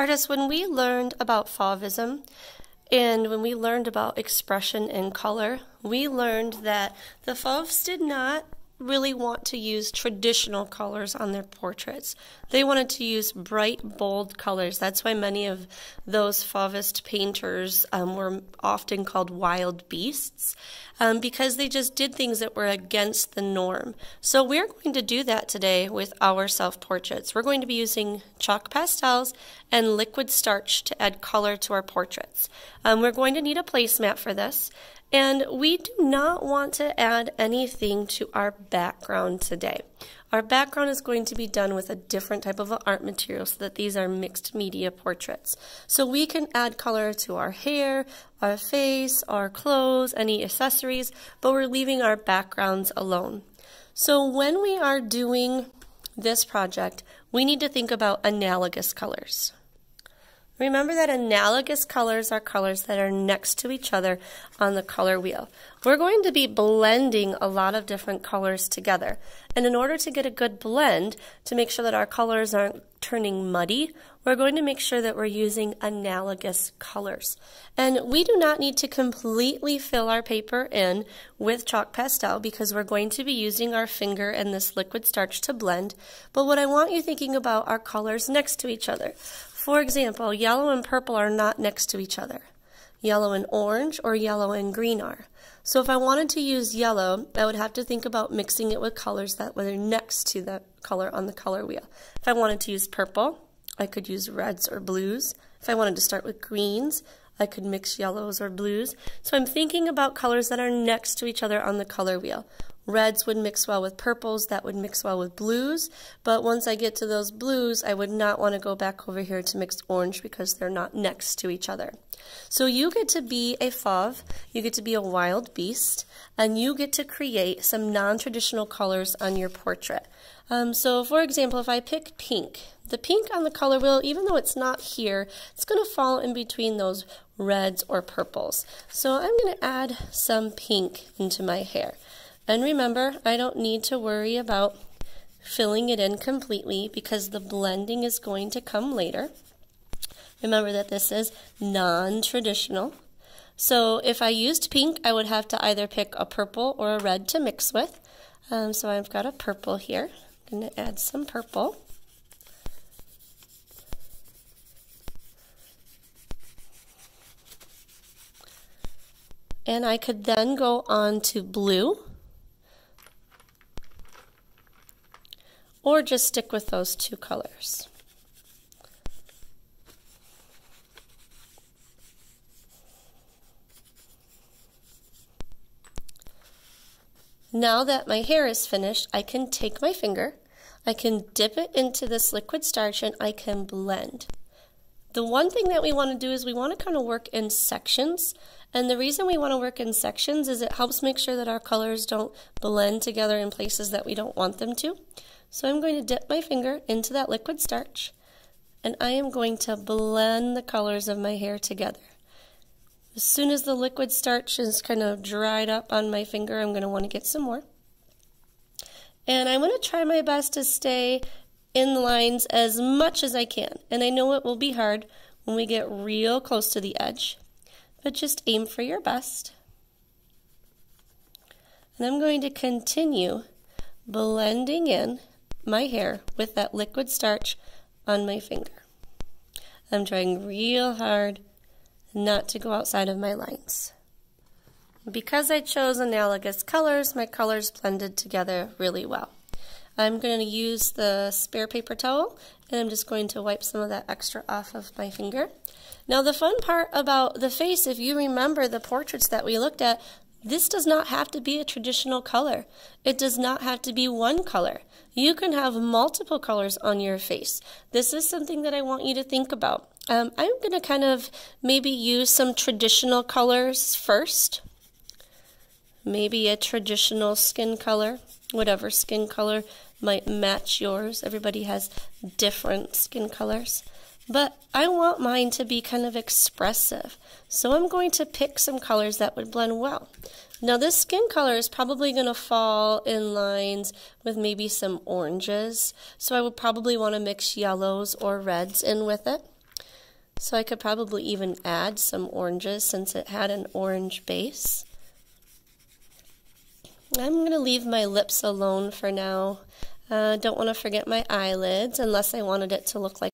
Artists, when we learned about Fauvism and when we learned about expression and color, we learned that the Fauves did not really want to use traditional colors on their portraits. They wanted to use bright, bold colors. That's why many of those Fauvist painters were often called wild beasts, because they just did things that were against the norm. So we're going to do that today with our self-portraits. We're going to be using chalk pastels and liquid starch to add color to our portraits. We're going to need a placemat for this. And we do not want to add anything to our background today. Our background is going to be done with a different type of art material so that these are mixed media portraits. So we can add color to our hair, our face, our clothes, any accessories, but we're leaving our backgrounds alone. So when we are doing this project, we need to think about analogous colors. Remember that analogous colors are colors that are next to each other on the color wheel. We're going to be blending a lot of different colors together. And in order to get a good blend, to make sure that our colors aren't turning muddy, we're going to make sure that we're using analogous colors. And we do not need to completely fill our paper in with chalk pastel because we're going to be using our finger and this liquid starch to blend. But what I want you thinking about are colors next to each other. For example, yellow and purple are not next to each other. Yellow and orange or yellow and green are. So if I wanted to use yellow, I would have to think about mixing it with colors that were next to the color on the color wheel. If I wanted to use purple, I could use reds or blues. If I wanted to start with greens, I could mix yellows or blues. So I'm thinking about colors that are next to each other on the color wheel. Reds would mix well with purples, that would mix well with blues, but once I get to those blues, I would not want to go back over here to mix orange because they're not next to each other. So you get to be a fauve, you get to be a wild beast, and you get to create some non-traditional colors on your portrait. So for example, if I pick pink, the pink on the color wheel, even though it's not here, it's going to fall in between those reds or purples. So I'm going to add some pink into my hair. And remember, I don't need to worry about filling it in completely because the blending is going to come later. Remember that this is non-traditional. So if I used pink, I would have to either pick a purple or a red to mix with. So I've got a purple here. I'm going to add some purple. And I could then go on to blue. Or just stick with those two colors. Now that my hair is finished, I can take my finger, I can dip it into this liquid starch, and I can blend. The one thing that we want to do is we want to kind of work in sections. And the reason we want to work in sections is it helps make sure that our colors don't blend together in places that we don't want them to. So I'm going to dip my finger into that liquid starch, and I am going to blend the colors of my hair together. As soon as the liquid starch is kind of dried up on my finger, I'm going to want to get some more. And I'm going to try my best to stay in the lines as much as I can. And I know it will be hard when we get real close to the edge, but just aim for your best. And I'm going to continue blending in my hair with that liquid starch on my finger. I'm trying real hard not to go outside of my lines. Because I chose analogous colors, my colors blended together really well. I'm going to use the spare paper towel, and I'm just going to wipe some of that extra off of my finger. Now the fun part about the face, if you remember the portraits that we looked at, this does not have to be a traditional color. It does not have to be one color. You can have multiple colors on your face. This is something that I want you to think about. I'm going to kind of maybe use some traditional colors first. Maybe a traditional skin color, whatever skin color might match yours. Everybody has different skin colors. But I want mine to be kind of expressive. So I'm going to pick some colors that would blend well. Now this skin color is probably going to fall in lines with maybe some oranges. So I would probably want to mix yellows or reds in with it. So I could probably even add some oranges since it had an orange base. I'm going to leave my lips alone for now. Don't want to forget my eyelids unless I wanted it to look like